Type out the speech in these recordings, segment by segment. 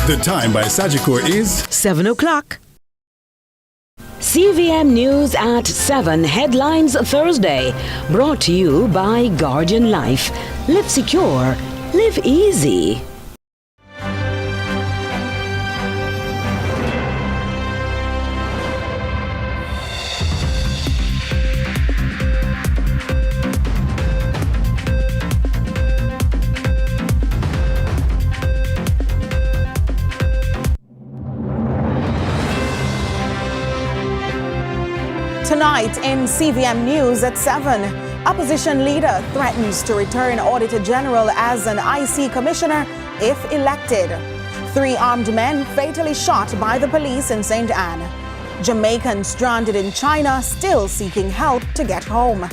The time by Sagicor is 7 o'clock. CVM News at 7 Headlines Thursday. Brought to you by Guardian Life. Live secure. Live easy. Tonight in CVM News at 7, opposition leader threatens to return Auditor General as an IC commissioner if elected. 3 armed men fatally shot by the police in St. Anne. Jamaican stranded in China still seeking help to get home.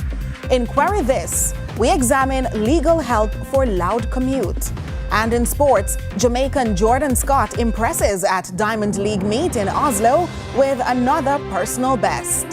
In Query This, we examine legal help for loud commute. And in sports, Jamaican Jordan Scott impresses at Diamond League meet in Oslo with another personal best.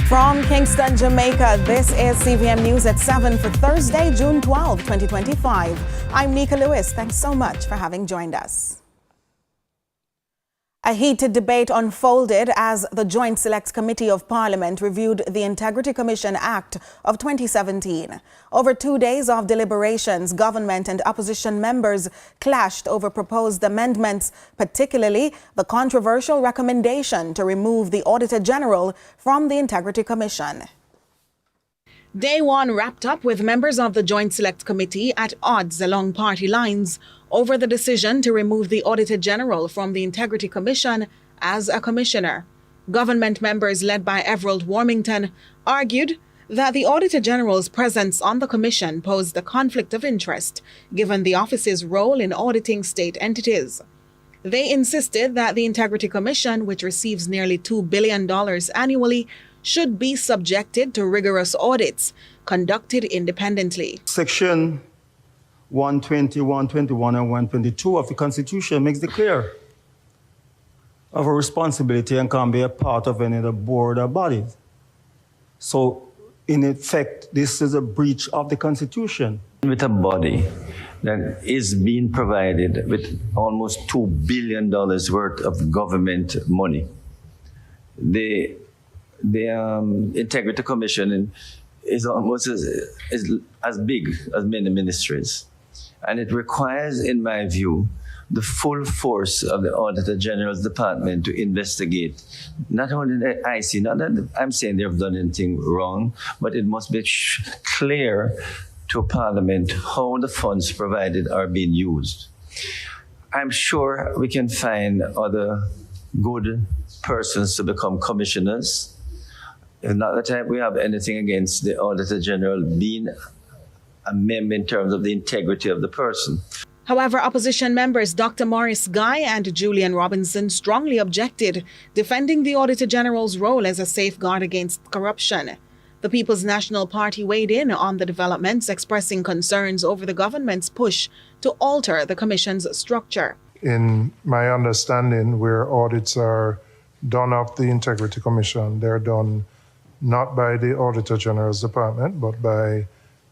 From Kingston, Jamaica, this is CVM News at 7 for Thursday, June 12, 2025. I'm Nika Lewis. Thanks so much for having joined us. A heated debate unfolded as the Joint Select Committee of Parliament reviewed the Integrity Commission Act of 2017. Over 2 days of deliberations, government and opposition members clashed over proposed amendments, particularly the controversial recommendation to remove the Auditor General from the Integrity Commission. Day 1 wrapped up with members of the Joint Select Committee at odds along party lines over the decision to remove the Auditor General from the Integrity Commission as a commissioner. Government members led by Everald Warmington argued that the Auditor General's presence on the commission posed a conflict of interest given the office's role in auditing state entities. They insisted that the Integrity Commission, which receives nearly $2 billion annually, should be subjected to rigorous audits conducted independently. Section 120, 121, and 122 of the Constitution makes it clear of a responsibility and can be a part of any other board or body. So, in effect, this is a breach of the Constitution. With a body that is being provided with almost $2 billion worth of government money, the Integrity Commission is almost as big as many ministries. And it requires, in my view, the full force of the Auditor General's Department to investigate not only the IC, not that I'm saying they've done anything wrong, but it must be clear to Parliament how the funds provided are being used. I'm sure we can find other good persons to become commissioners. Not that we have anything against the Auditor General being a member in terms of the integrity of the person. However, opposition members Dr. Morris Guy and Julian Robinson strongly objected, defending the Auditor General's role as a safeguard against corruption. The People's National Party weighed in on the developments, expressing concerns over the government's push to alter the commission's structure. In my understanding, where audits are done of the Integrity Commission, they're done not by the Auditor General's Department, but by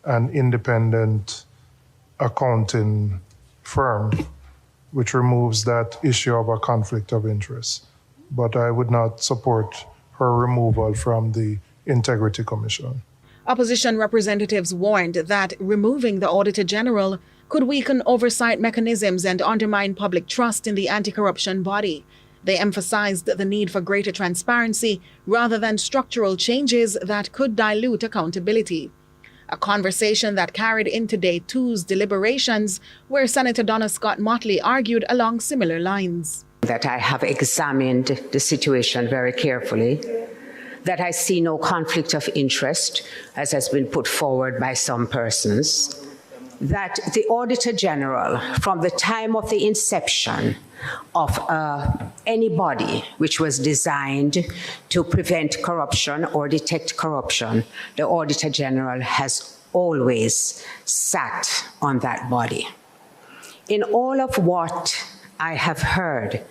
an independent accounting firm, which removes that issue of a conflict of interest. But I would not support her removal from the Integrity Commission. Opposition representatives warned that removing the Auditor General could weaken oversight mechanisms and undermine public trust in the anti-corruption body. They emphasized the need for greater transparency rather than structural changes that could dilute accountability. a conversation that carried into Day 2's deliberations, where Senator Donna Scott Motley argued along similar lines. That I have examined the situation very carefully, that I see no conflict of interest, as has been put forward by some persons, that the Auditor General, from the time of the inception of any body which was designed to prevent corruption or detect corruption, the Auditor General has always sat on that body. In all of what I have heard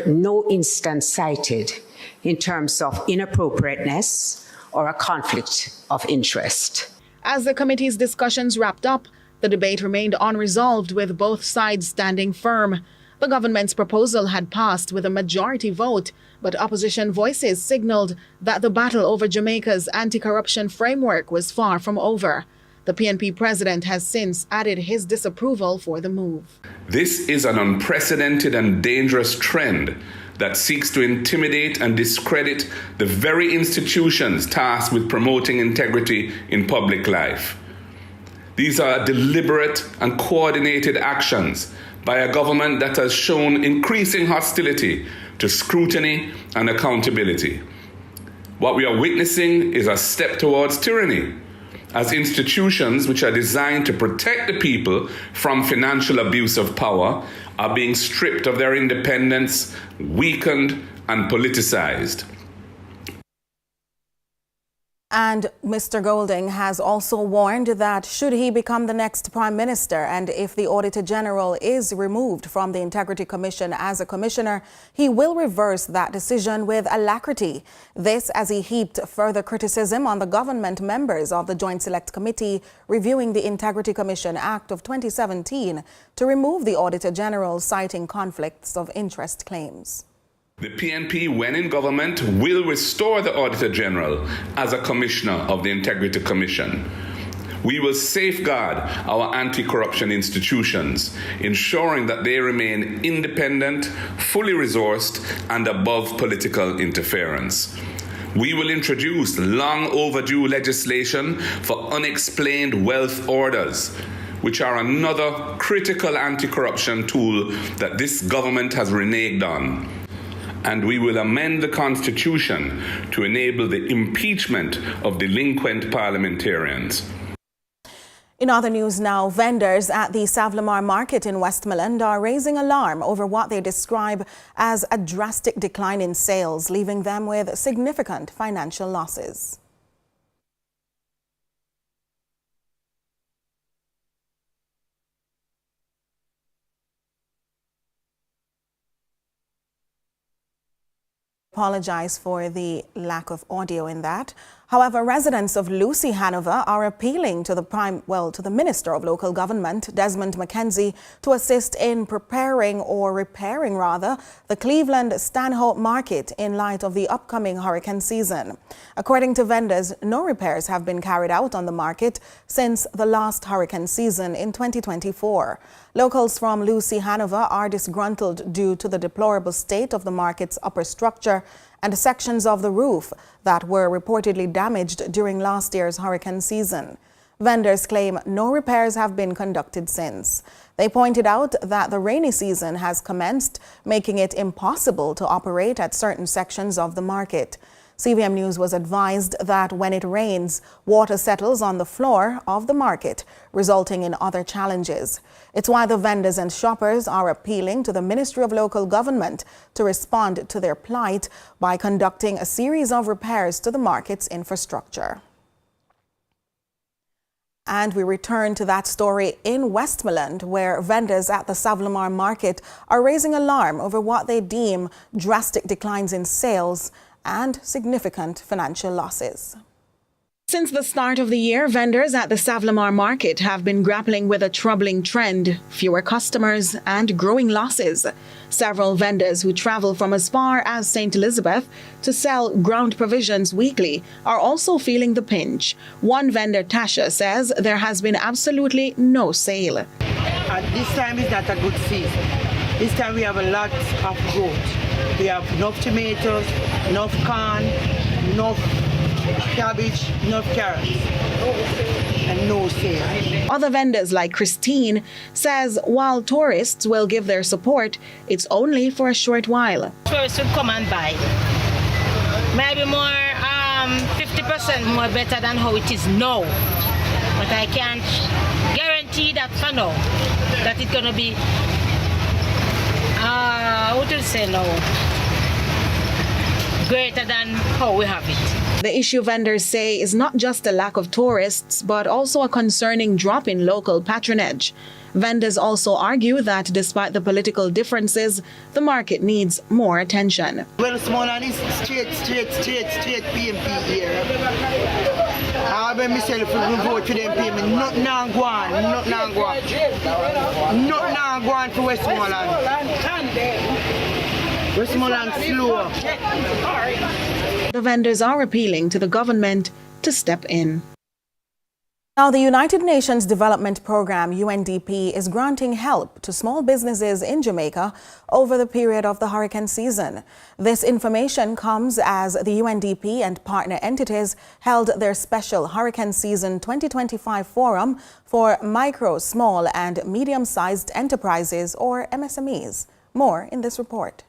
no instance cited in terms of inappropriateness or a conflict of interest. As the committee's discussions wrapped up, the debate remained unresolved, with both sides standing firm. The government's proposal had passed with a majority vote, but opposition voices signaled that the battle over Jamaica's anti-corruption framework was far from over. The PNP president has since added his disapproval for the move. This is an unprecedented and dangerous trend that seeks to intimidate and discredit the very institutions tasked with promoting integrity in public life. These are deliberate and coordinated actions by a government that has shown increasing hostility to scrutiny and accountability. What we are witnessing is a step towards tyranny, as institutions which are designed to protect the people from financial abuse of power are being stripped of their independence, weakened, and politicized. And Mr. Golding has also warned that should he become the next Prime Minister, and if the Auditor General is removed from the Integrity Commission as a commissioner, he will reverse that decision with alacrity. This as he heaped further criticism on the government members of the Joint Select Committee reviewing the Integrity Commission Act of 2017 to remove the Auditor General, citing conflicts of interest claims. The PNP, when in government, will restore the Auditor General as a commissioner of the Integrity Commission. We will safeguard our anti-corruption institutions, ensuring that they remain independent, fully resourced, and above political interference. We will introduce long overdue legislation for unexplained wealth orders, which are another critical anti-corruption tool that this government has reneged on. And we will amend the Constitution to enable the impeachment of delinquent parliamentarians. In other news now, vendors at the Savlamar Market in Westmoreland are raising alarm over what they describe as a drastic decline in sales, leaving them with significant financial losses. Apologize for the lack of audio in that. However, residents of Lucy, Hanover are appealing to the Minister of Local Government, Desmond McKenzie, to assist in repairing the Cleveland Stanhope Market in light of the upcoming hurricane season. According to vendors, no repairs have been carried out on the market since the last hurricane season in 2024. Locals from Lucy, Hanover are disgruntled due to the deplorable state of the market's upper structure and sections of the roof that were reportedly damaged during last year's hurricane season. Vendors claim no repairs have been conducted since. They pointed out that the rainy season has commenced, making it impossible to operate at certain sections of the market. CVM News was advised that when it rains, water settles on the floor of the market, resulting in other challenges. It's why the vendors and shoppers are appealing to the Ministry of Local Government to respond to their plight by conducting a series of repairs to the market's infrastructure. And we return to that story in Westmoreland, where vendors at the Savlamar Market are raising alarm over what they deem drastic declines in sales and significant financial losses. Since the start of the year, vendors at the Savlamar Market have been grappling with a troubling trend: fewer customers and growing losses. Several vendors who travel from as far as St. Elizabeth to sell ground provisions weekly are also feeling the pinch. One vendor, Tasha, says there has been absolutely no sale. This time is not a good season. This time we have a lot of growth. We have enough tomatoes, enough corn, enough cabbage, enough carrots, and no sale. Other vendors like Christine says while tourists will give their support, it's only for a short while. Tourists will come and buy. Maybe more 50% more better than how it is now. But I can't guarantee that for now, that it's going to be, what do you say now, greater than how we have it. The issue vendors say is not just a lack of tourists, but also a concerning drop in local patronage. Vendors also argue that despite the political differences, the market needs more attention. Well, small and it's straight PMP here. I when myself vote for them payment, nothing now go on, nothing now go on. Nothing now go on for Westmoreland. Westmoreland slow. The vendors are appealing to the government to step in. Now, the United Nations Development Programme, UNDP, is granting help to small businesses in Jamaica over the period of the hurricane season. This information comes as the UNDP and partner entities held their special Hurricane Season 2025 Forum for Micro, Small and Medium-Sized Enterprises, or MSMEs. More in this report.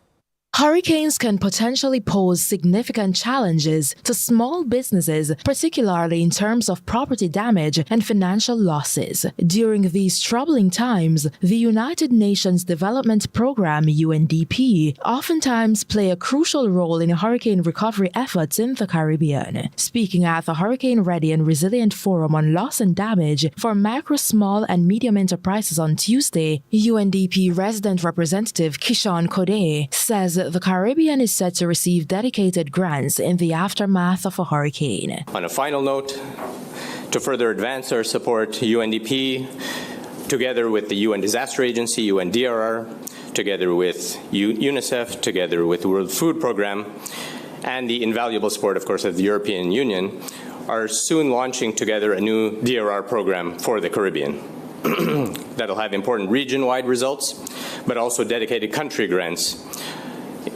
Hurricanes can potentially pose significant challenges to small businesses, particularly in terms of property damage and financial losses. During these troubling times, the United Nations Development Programme, UNDP, oftentimes play a crucial role in hurricane recovery efforts in the Caribbean. Speaking at the Hurricane Ready and Resilient Forum on Loss and Damage for Micro, Small and Medium Enterprises on Tuesday, UNDP Resident Representative Kishan Kodé says the Caribbean is set to receive dedicated grants in the aftermath of a hurricane. On a final note, to further advance our support, UNDP, together with the UN Disaster Agency, UNDRR, together with UNICEF, together with the World Food Programme, and the invaluable support, of course, of the European Union, are soon launching together a new DRR program for the Caribbean. That'll have important region-wide results, but also dedicated country grants,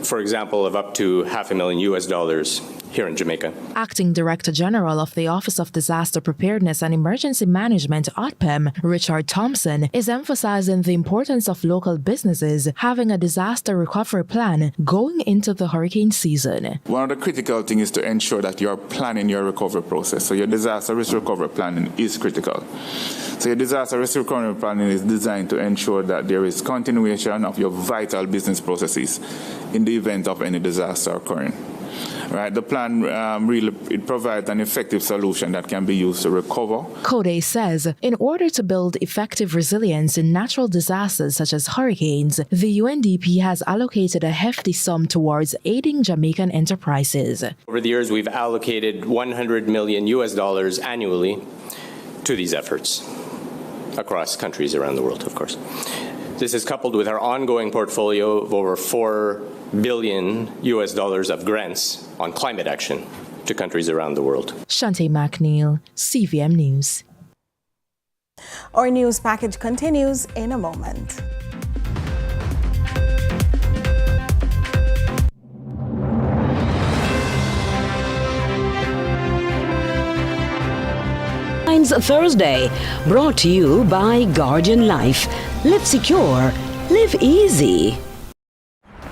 for example, of up to $500,000 here in Jamaica. Acting Director General of the Office of Disaster Preparedness and Emergency Management, ODPEM, Richard Thompson, is emphasizing the importance of local businesses having a disaster recovery plan going into the hurricane season. One of the critical things is to ensure that you're planning your recovery process. So your disaster risk recovery planning is critical. So your disaster risk recovery planning is designed to ensure that there is continuation of your vital business processes in the event of any disaster occurring. Right, the plan it provides an effective solution that can be used to recover. Kodé says, in order to build effective resilience in natural disasters such as hurricanes, the UNDP has allocated a hefty sum towards aiding Jamaican enterprises. Over the years, we've allocated $100 million annually to these efforts across countries around the world, of course. This is coupled with our ongoing portfolio of over $4 billion of grants on climate action to countries around the world. Shante McNeil, CVM News. Our news package continues in a moment. Thursday, brought to you by Guardian Life. Live secure, live easy.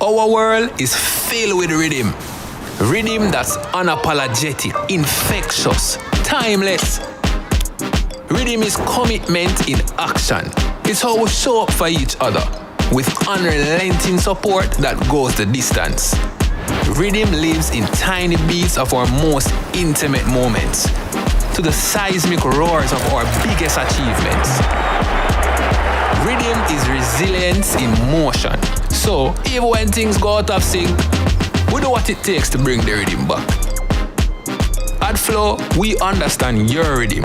Our world is filled with rhythm. Rhythm that's unapologetic, infectious, timeless. Rhythm is commitment in action. It's how we show up for each other with unrelenting support that goes the distance. Rhythm lives in tiny beats of our most intimate moments, to the seismic roars of our biggest achievements. Rhythm is resilience in motion. So, even when things go out of sync, we know what it takes to bring the rhythm back. At Flow, we understand your rhythm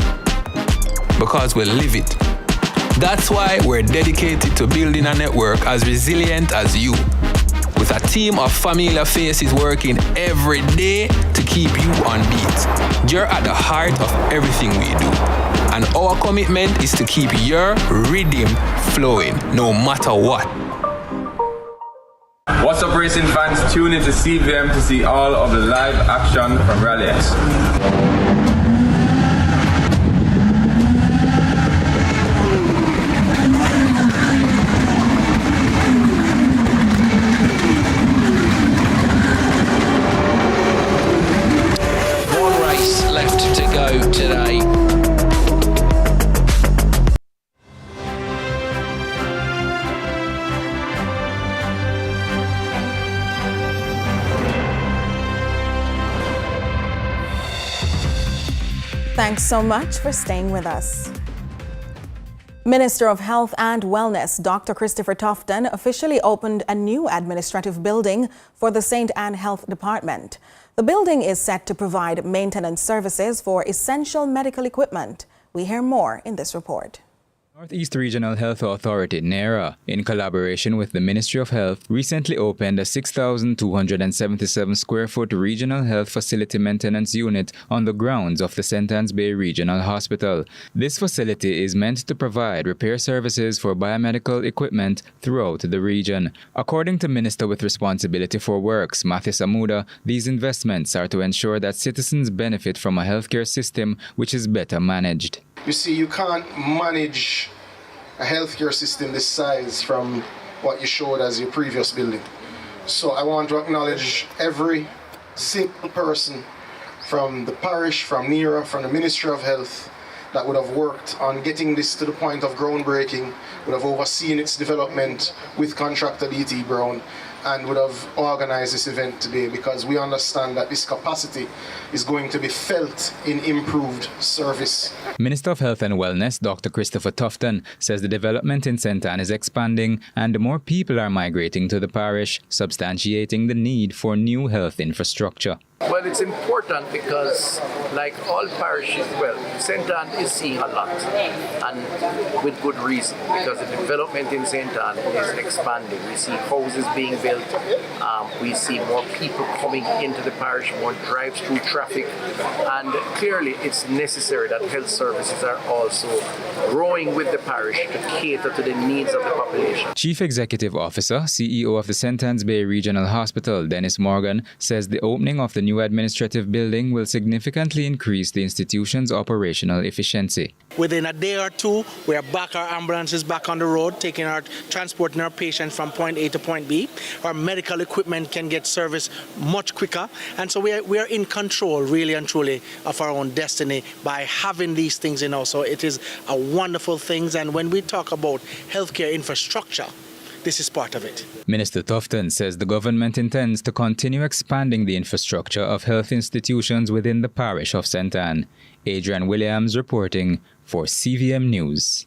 because we live it. That's why we're dedicated to building a network as resilient as you, with a team of familiar faces working every day to keep you on beat. You're at the heart of everything we do, and our commitment is to keep your rhythm flowing no matter what. What's up, racing fans? Tune into CVM to see all of the live action from Rally X. One race left to go today. Thanks so much for staying with us. Minister of Health and Wellness, Dr. Christopher Tufton, officially opened a new administrative building for the St. Anne Health Department. The building is set to provide maintenance services for essential medical equipment. We hear more in this report. Northeast Regional Health Authority, NERA, in collaboration with the Ministry of Health, recently opened a 6,277 square foot regional health facility maintenance unit on the grounds of the St. Anne's Bay Regional Hospital. This facility is meant to provide repair services for biomedical equipment throughout the region. According to Minister with Responsibility for Works, Mathis Amuda, these investments are to ensure that citizens benefit from a healthcare system which is better managed. You see, you can't manage a healthcare system this size from what you showed as your previous building. So I want to acknowledge every single person from the parish, from NERA, from the Ministry of Health that would have worked on getting this to the point of groundbreaking, would have overseen its development with contractor D.T. Brown, and would have organized this event today, because we understand that this capacity is going to be felt in improved service. Minister of Health and Wellness, Dr. Christopher Tufton, says the development in St. Anne is expanding and more people are migrating to the parish, substantiating the need for new health infrastructure. Well, it's important because, like all parishes, well, St. Anne is seeing a lot, and with good reason, because the development in St. Anne is expanding. We see houses being built, we see more people coming into the parish, more drive-through traffic, and clearly it's necessary that health services are also growing with the parish to cater to the needs of the population. Chief Executive Officer, CEO of the St. Anne's Bay Regional Hospital, Dennis Morgan, says the opening of the new administrative building will significantly increase the institution's operational efficiency. Within a day or two, we are back, our ambulances back on the road, transporting our patients from point A to point B. Our medical equipment can get service much quicker. And so we are in control, really and truly, of our own destiny by having these things in us. So it is a wonderful thing. And when we talk about healthcare infrastructure, this is part of it. Minister Tufton says the government intends to continue expanding the infrastructure of health institutions within the parish of St. Anne. Adrian Williams reporting for CVM News.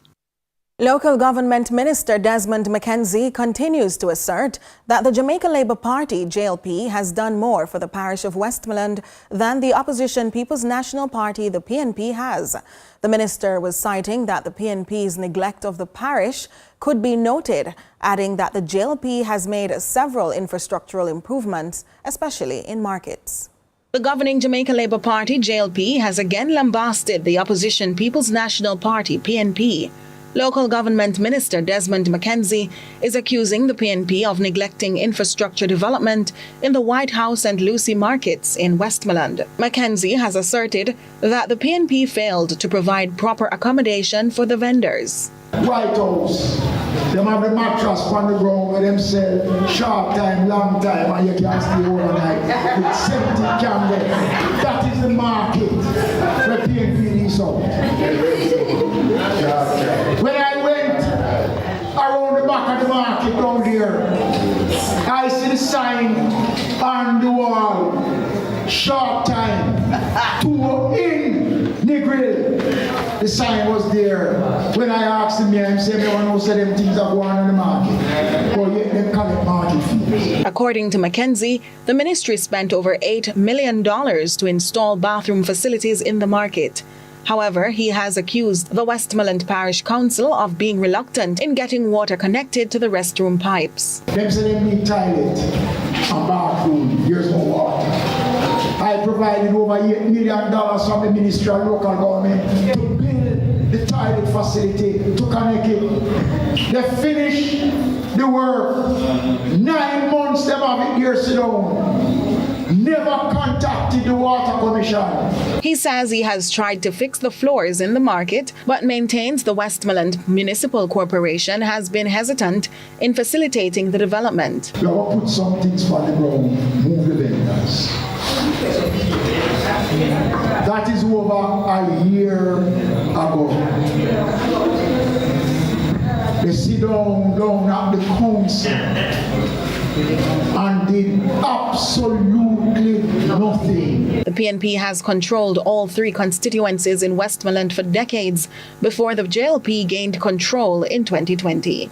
Local Government Minister Desmond McKenzie continues to assert that the Jamaica Labour Party, JLP, has done more for the parish of Westmoreland than the opposition People's National Party, the PNP, has. The minister was citing that the PNP's neglect of the parish could be noted, adding that the JLP has made several infrastructural improvements, especially in markets. The governing Jamaica Labour Party, JLP, has again lambasted the opposition People's National Party, PNP. Local Government Minister Desmond McKenzie is accusing the PNP of neglecting infrastructure development in the White House and Lucy markets in Westmoreland. McKenzie has asserted that the PNP failed to provide proper accommodation for the vendors. White House, them have the mattress on the ground where them sell short time, long time, and you can stay overnight with 70 candles. That is the market where PNP is out. When I went around the back of the market down there, I see the sign on the wall, short time, 2 in Negril. The sign was there. When I asked him, I said, everyone knows that them things are going on in the market. But yet them collect market fees. According to McKenzie, the ministry spent over $8 million to install bathroom facilities in the market. However, he has accused the Westmoreland Parish Council of being reluctant in getting water connected to the restroom pipes. Them say they need toilet and bathroom. Here's no water. I provided over $8 million from the Ministry of Local Government to build the toilet facility, to connect it. They finished the work. 9 months them have it here sit down. Never contacted the Water Commission. He says he has tried to fix the flaws in the market, but maintains the Westmoreland Municipal Corporation has been hesitant in facilitating the development. We have put some things on the ground, move the vendors. That is over a year ago. They sit down at the council and did absolutely nothing. The PNP has controlled all 3 constituencies in Westmoreland for decades before the JLP gained control in 2020.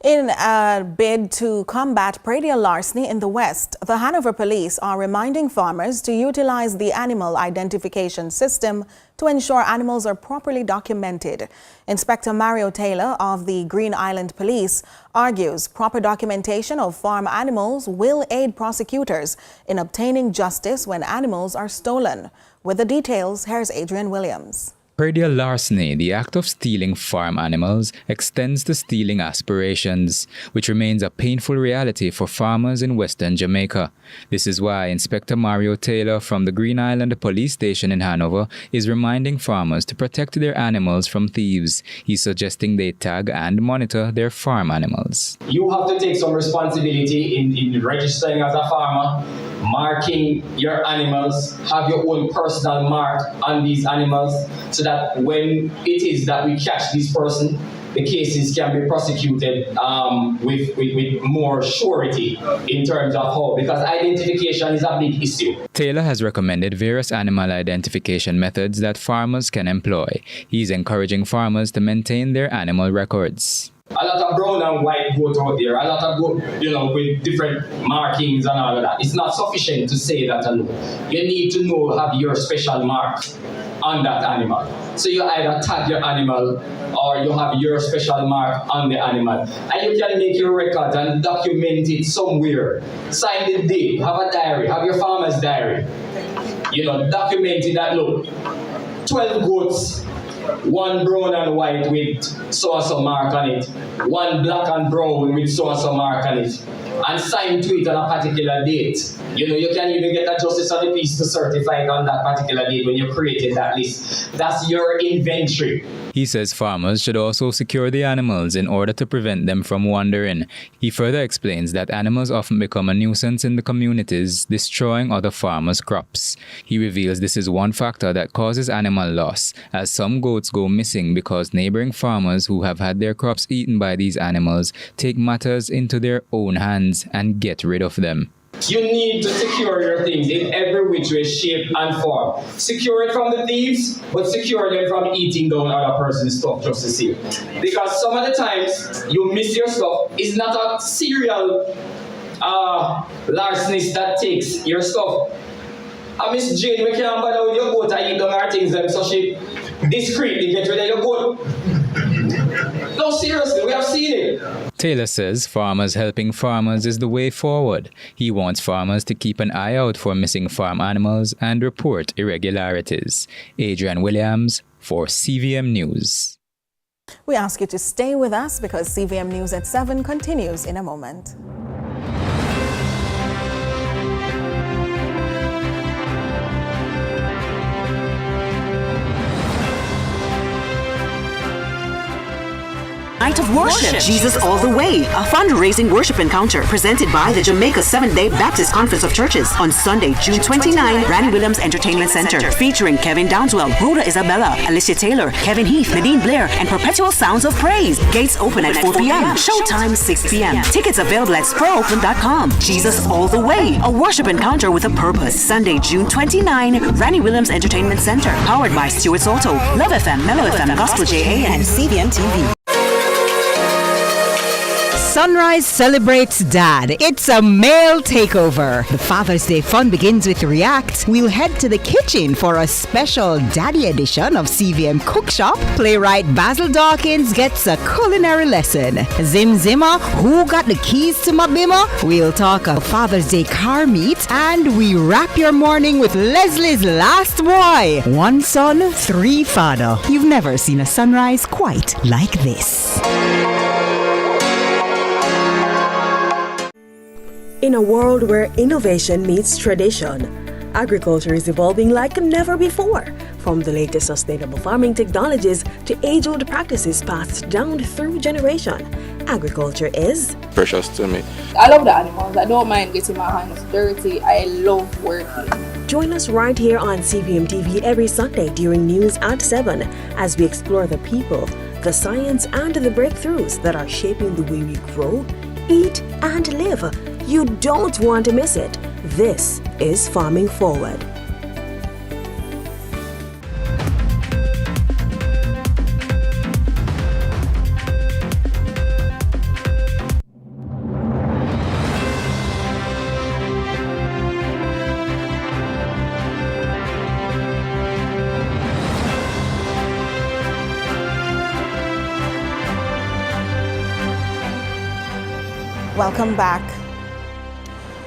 In a bid to combat predial larceny in the West, the Hanover Police are reminding farmers to utilize the animal identification system to ensure animals are properly documented. Inspector Mario Taylor of the Green Island Police argues proper documentation of farm animals will aid prosecutors in obtaining justice when animals are stolen. With the details, here's Adrian Williams. Predial larceny, the act of stealing farm animals, extends to stealing aspirations, which remains a painful reality for farmers in Western Jamaica. This is why Inspector Mario Taylor from the Green Island Police Station in Hanover is reminding farmers to protect their animals from thieves. He's suggesting they tag and monitor their farm animals. You have to take some responsibility in registering as a farmer, marking your animals, have your own personal mark on these animals, so that when it is that we catch this person, the cases can be prosecuted with more surety in terms of how, because identification is a big issue. Taylor has recommended various animal identification methods that farmers can employ. He's encouraging farmers to maintain their animal records. A lot of brown and white goat out there, a lot of goat, with different markings and all of that. It's not sufficient to say that alone. You need to have your special mark on that animal. So you either tag your animal or you have your special mark on the animal. And you can make your record and document it somewhere. Sign the date, have a diary, have your farmer's diary. Document it that, look, 12 goats, 1 brown and white with so-and-so mark on it, 1 black and brown with so-and-so mark on it, and sign to it on a particular date. You can even get a justice of the peace to certify it on that particular date when you created that list. That's your inventory. He says farmers should also secure the animals in order to prevent them from wandering. He further explains that animals often become a nuisance in the communities, destroying other farmers' crops. He reveals this is one factor that causes animal loss, as some goats go missing because neighboring farmers who have had their crops eaten by these animals take matters into their own hands and get rid of them. You need to secure your things in every which way, shape, and form. Secure it from the thieves, but secure them from eating down other person's stuff just to see. Because some of the times you miss your stuff. It's not a serial larcenist that takes your stuff. Miss Jane, we can't bother with your goat and eat down our things, so she discreetly get rid of your goat. No, seriously, we have seen it. Taylor says farmers helping farmers is the way forward. He wants farmers to keep an eye out for missing farm animals and report irregularities. Adrian Williams for CVM News. We ask you to stay with us because CVM News at 7 continues in a moment. Night of Worship, Jesus All the Way, a fundraising worship encounter presented by the Jamaica Seventh-day Baptist Conference of Churches on Sunday, June 29, Randy Williams Entertainment Center, featuring Kevin Downswell, Rhoda Isabella, Alicia Taylor, Kevin Heath, Nadine Blair, and Perpetual Sounds of Praise. Gates open at 4 p.m. Showtime 6 p.m. Tickets available at SpurOpen.com. Jesus All the Way, a worship encounter with a purpose. Sunday, June 29, Randy Williams Entertainment Center, powered by Stuart Soto, Love FM, Mellow FM, Gospel JA, and CVM TV. Sunrise celebrates Dad. It's a male takeover. The Father's Day fun begins with React. We'll head to the kitchen for a special Daddy edition of CVM Cookshop. Playwright Basil Dawkins gets a culinary lesson. Zim Zimmer, who got the keys to my bimmer? We'll talk a Father's Day car meet. And we wrap your morning with Leslie's last boy. 1 son, 3 father. You've never seen a sunrise quite like this. In a world where innovation meets tradition, agriculture is evolving like never before. From the latest sustainable farming technologies to age-old practices passed down through generation, agriculture is precious to me. I love the animals. I don't mind getting my hands dirty. I love working. Join us right here on CVM TV every Sunday during news at 7 as we explore the people, the science, and the breakthroughs that are shaping the way we grow, eat, and live. You don't want to miss it. This is Farming Forward. Welcome back.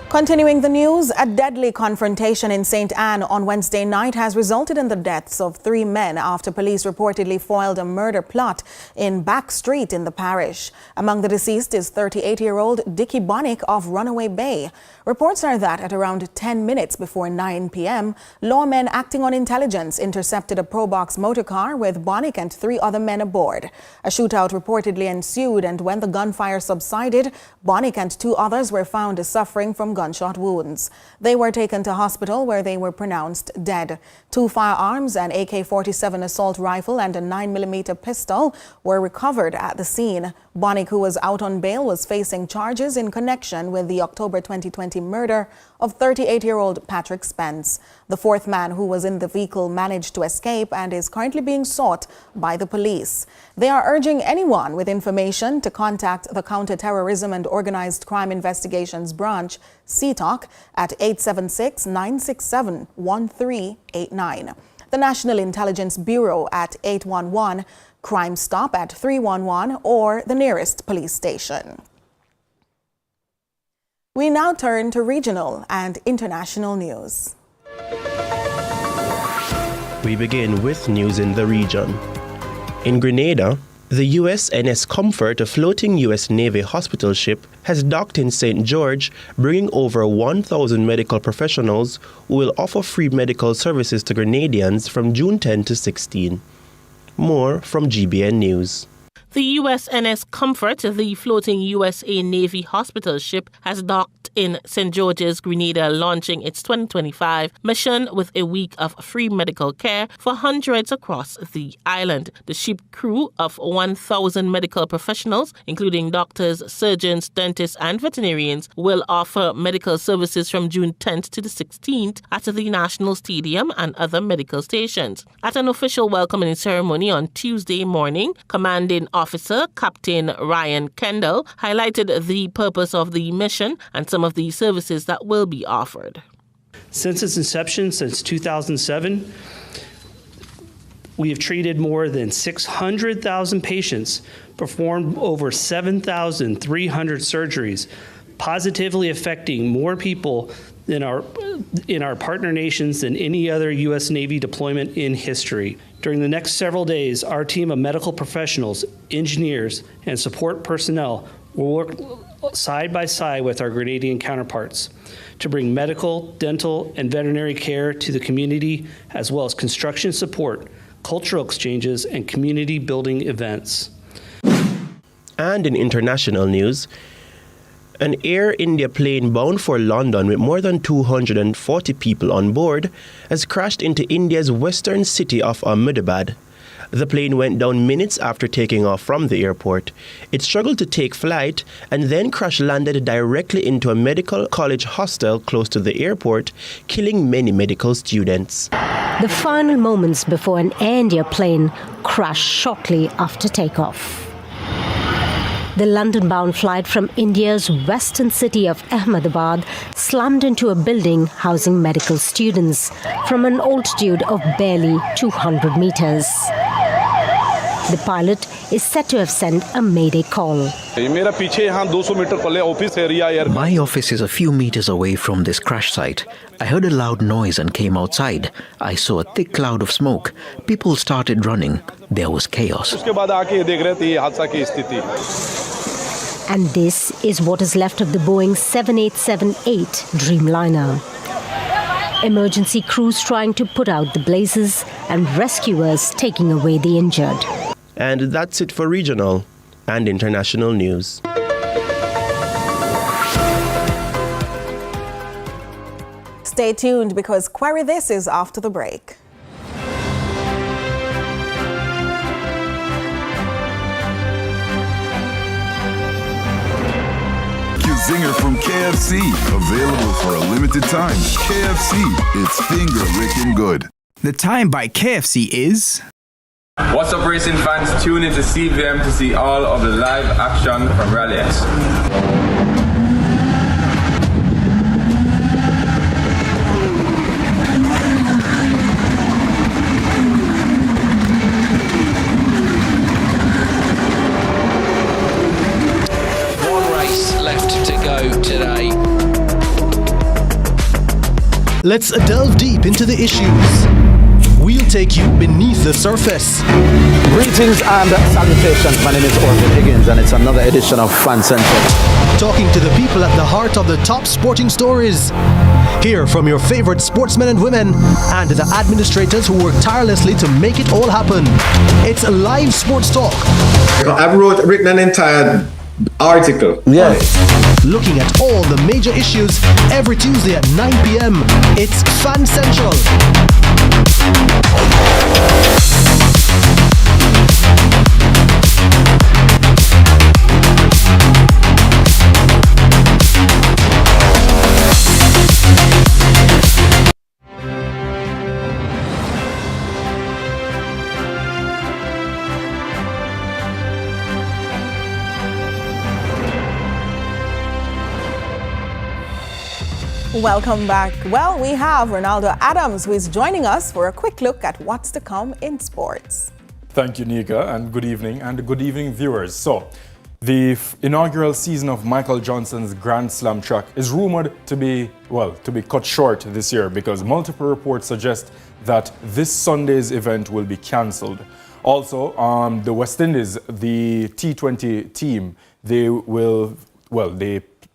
Continuing the news, a deadly confrontation in St. Anne on Wednesday night has resulted in the deaths of 3 men after police reportedly foiled a murder plot in Back Street in the parish. Among the deceased is 38-year-old Dickie Bonnick of Runaway Bay. Reports are that at around 10 minutes before 9 p.m., lawmen acting on intelligence intercepted a Probox motorcar with Bonnick and 3 other men aboard. A shootout reportedly ensued, and when the gunfire subsided, Bonnick and 2 others were found suffering from gunshot wounds. They were taken to hospital where they were pronounced dead. 2 firearms, an AK-47 assault rifle and a 9mm pistol were recovered at the scene. Bonnick, who was out on bail, was facing charges in connection with the October 2020 murder of 38-year-old Patrick Spence. The 4th man who was in the vehicle managed to escape and is currently being sought by the police. They are urging anyone with information to contact the Counter-Terrorism and Organized Crime Investigations Branch, CTOC, at 876-967-1389. The National Intelligence Bureau at 811, Crime Stop at 311, or the nearest police station. We now turn to regional and international news. We begin with news in the region. In Grenada, the USNS Comfort, a floating U.S. Navy hospital ship, has docked in St. George, bringing over 1,000 medical professionals who will offer free medical services to Grenadians from June 10 to 16. More from GBN News. The USNS Comfort, the floating USA Navy hospital ship, has docked in St. George's, Grenada, launching its 2025 mission with a week of free medical care for hundreds across the island. The ship crew of 1,000 medical professionals, including doctors, surgeons, dentists, and veterinarians, will offer medical services from June 10th to the 16th at the National Stadium and other medical stations. At an official welcoming ceremony on Tuesday morning, Commanding Officer Captain Ryan Kendall highlighted the purpose of the mission and some of the services that will be offered. Since its inception, since 2007, we have treated more than 600,000 patients, performed over 7,300 surgeries, positively affecting more people in our partner nations than any other U.S. Navy deployment in history. During the next several days, our team of medical professionals, engineers, and support personnel will work side by side with our Grenadian counterparts to bring medical, dental, and veterinary care to the community, as well as construction support, cultural exchanges, and community building events. And in international news, an Air India plane bound for London with more than 240 people on board has crashed into India's western city of Ahmedabad. The plane went down minutes after taking off from the airport. It struggled to take flight and then crash-landed directly into a medical college hostel close to the airport, killing many medical students. The final moments before an Air India plane crashed shortly after takeoff. The London-bound flight from India's western city of Ahmedabad slammed into a building housing medical students from an altitude of barely 200 meters. The pilot is said to have sent a mayday call. My office is a few meters away from this crash site. I heard a loud noise and came outside. I saw a thick cloud of smoke. People started running. There was chaos. And this is what is left of the Boeing 7878 Dreamliner. Emergency crews trying to put out the blazes and rescuers taking away the injured. And that's it for regional and international news. Stay tuned because Query This is after the break. Zinger from KFC, available for a limited time. KFC, it's finger licking good. The time by KFC is... What's up, racing fans? Tune into CVM to see all of the live action from Rally X. Left to go today. Let's delve deep into the issues. We'll take you beneath the surface. Greetings and salutations. My name is Orville Higgins and it's another edition of Fan Central. Talking to the people at the heart of the top sporting stories. Hear from your favorite sportsmen and women and the administrators who work tirelessly to make it all happen. It's live sports talk. I've written an entire article. Yeah. Looking at all the major issues every Tuesday at 9 p.m. It's Fan Central. Welcome back. Well, we have Ronaldo Adams, who is joining us for a quick look at what's to come in sports. Thank you, Nika, and good evening, viewers. So, the inaugural season of Michael Johnson's Grand Slam track is rumored to be cut short this year because multiple reports suggest that this Sunday's event will be cancelled. Also, the West Indies, the T20 team, they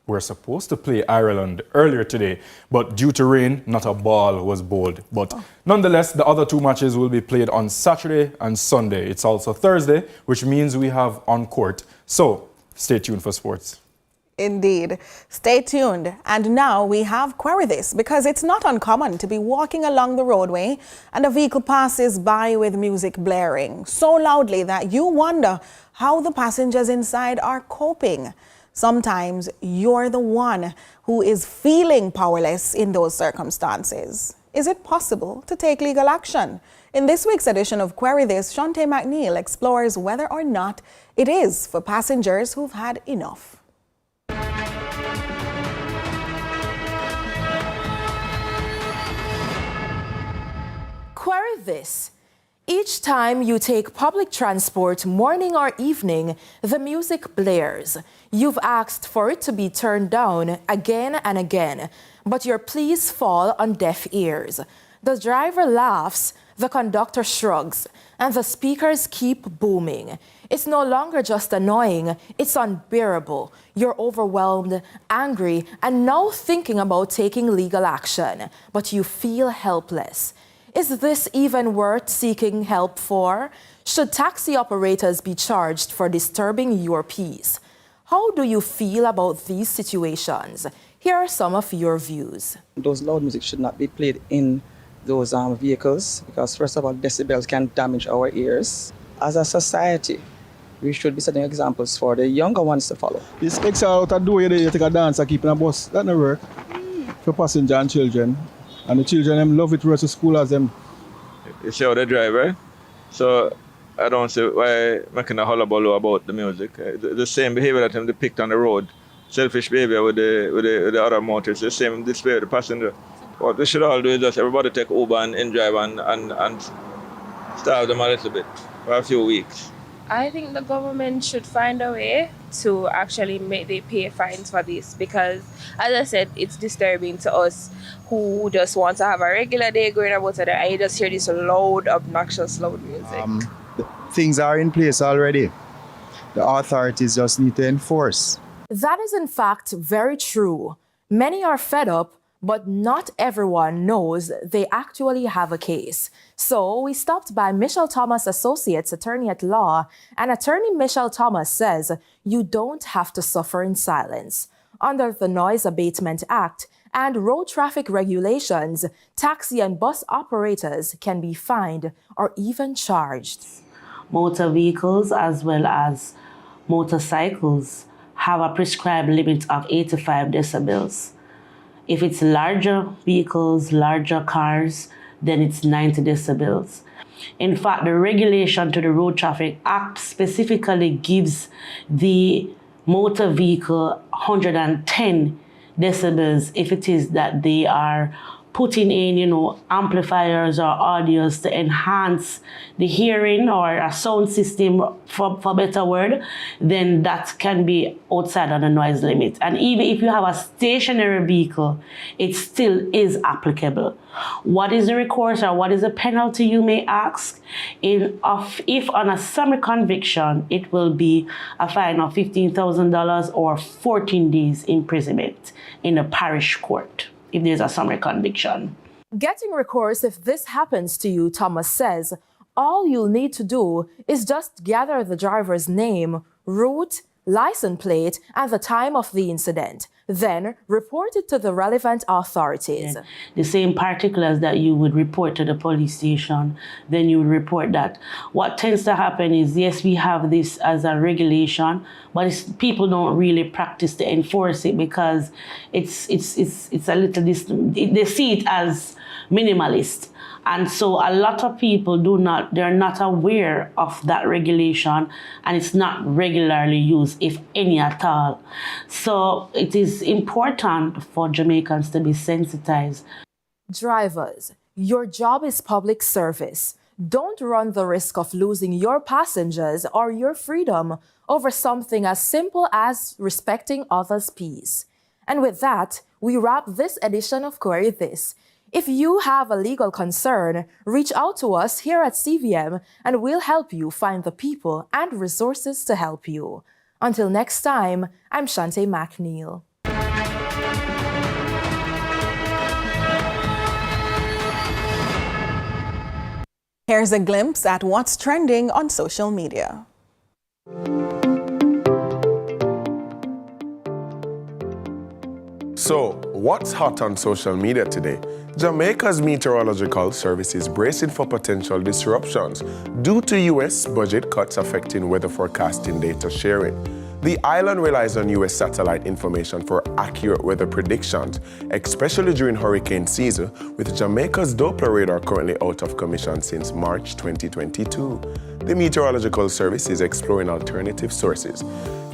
were supposed to play Ireland earlier today, but due to rain, not a ball was bowled. But nonetheless, the other two matches will be played on Saturday and Sunday. It's also Thursday, which means we have on court. So stay tuned for sports. Indeed. Stay tuned. And now we have Query This, because it's not uncommon to be walking along the roadway and a vehicle passes by with music blaring so loudly that you wonder how the passengers inside are coping. Sometimes you're the one who is feeling powerless in those circumstances. Is it possible to take legal action? In this week's edition of Query This, Shante McNeil explores whether or not it is for passengers who've had enough. Query This. Each time you take public transport, morning or evening, the music blares. You've asked for it to be turned down again and again, but your pleas fall on deaf ears. The driver laughs, the conductor shrugs, and the speakers keep booming. It's no longer just annoying, it's unbearable. You're overwhelmed, angry, and now thinking about taking legal action, but you feel helpless. Is this even worth seeking help for? Should taxi operators be charged for disturbing your peace? How do you feel about these situations? Here are some of your views. Those loud music should not be played in those vehicles because, first of all, decibels can damage our ears. As a society, we should be setting examples for the younger ones to follow. This extra out of door, you take a dance and keep in a bus. That not work for passenger and children. And the children them love it to to school as them. You see how they drive, right? So I don't see why making a hullabaloo about the music. The same behavior that them depict on the road, selfish behavior with the other motors, the same display with the passenger. What we should all do is just everybody take Uber and drive and starve them a little bit for a few weeks. I think the government should find a way to actually make they pay fines for this because, as I said, it's disturbing to us who just want to have a regular day going about it and you just hear this loud, obnoxious, loud music. Things are in place already. The authorities just need to enforce. That is in fact very true. Many are fed up, but not everyone knows they actually have a case. So we stopped by Michelle Thomas Associates, attorney at law, and attorney Michelle Thomas says you don't have to suffer in silence. Under the Noise Abatement Act and road traffic regulations, taxi and bus operators can be fined or even charged. Motor vehicles as well as motorcycles have a prescribed limit of 85 decibels. If it's larger vehicles, larger cars, then it's 90 decibels. In fact, the regulation to the Road Traffic Act specifically gives the motor vehicle 110 decibels if it is that they are putting in, amplifiers or audios to enhance the hearing or a sound system, for better word, then that can be outside of the noise limit. And even if you have a stationary vehicle, it still is applicable. What is the recourse or what is the penalty, you may ask? If on a summary conviction, it will be a fine of $15,000 or 14 days imprisonment in the parish court, if there's a summary conviction. Getting recourse if this happens to you, Thomas says, all you'll need to do is just gather the driver's name, route, license plate, and the time of the incident. Then report it to the relevant authorities. Yeah. The same particulars that you would report to the police station, then you would report that. What tends to happen is, yes, we have this as a regulation, but people don't really practice to enforce it because it's a little they see it as minimalist. And so a lot of people they're not aware of that regulation, and it's not regularly used, if any at all. So it is important for Jamaicans to be sensitized. Drivers, your job is public service. Don't run the risk of losing your passengers or your freedom over something as simple as respecting others' peace. And with that, we wrap this edition of Query This. If you have a legal concern, reach out to us here at CVM and we'll help you find the people and resources to help you. Until next time, I'm Shante McNeil. Here's a glimpse at what's trending on social media. So, what's hot on social media today? Jamaica's meteorological service is bracing for potential disruptions due to U.S. budget cuts affecting weather forecasting data sharing. The island relies on U.S. satellite information for accurate weather predictions, especially during hurricane season, with Jamaica's Doppler radar currently out of commission since March 2022. The meteorological service is exploring alternative sources.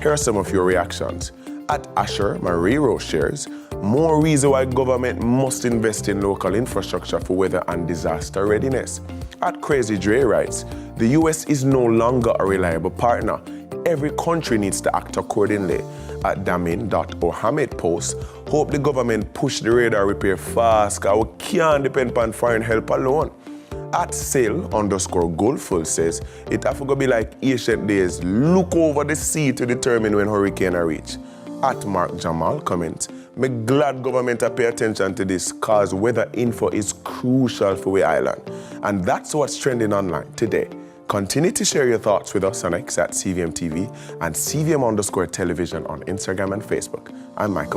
Here are some of your reactions. At Asher Mariro shares, more reason why government must invest in local infrastructure for weather and disaster readiness. At Crazy Dre writes, the US is no longer a reliable partner. Every country needs to act accordingly. At Damin.Ohamid posts, hope the government push the radar repair fast, cause we can't depend on foreign help alone. At Sail_Goldful says, it have to be like ancient days, look over the sea to determine when hurricane are reach. At Mark Jamal comments, me glad government pay attention to this cause weather info is crucial for we island. And that's what's trending online today. Continue to share your thoughts with us on X at CVM TV and CVM_television on Instagram and Facebook. I'm Michael.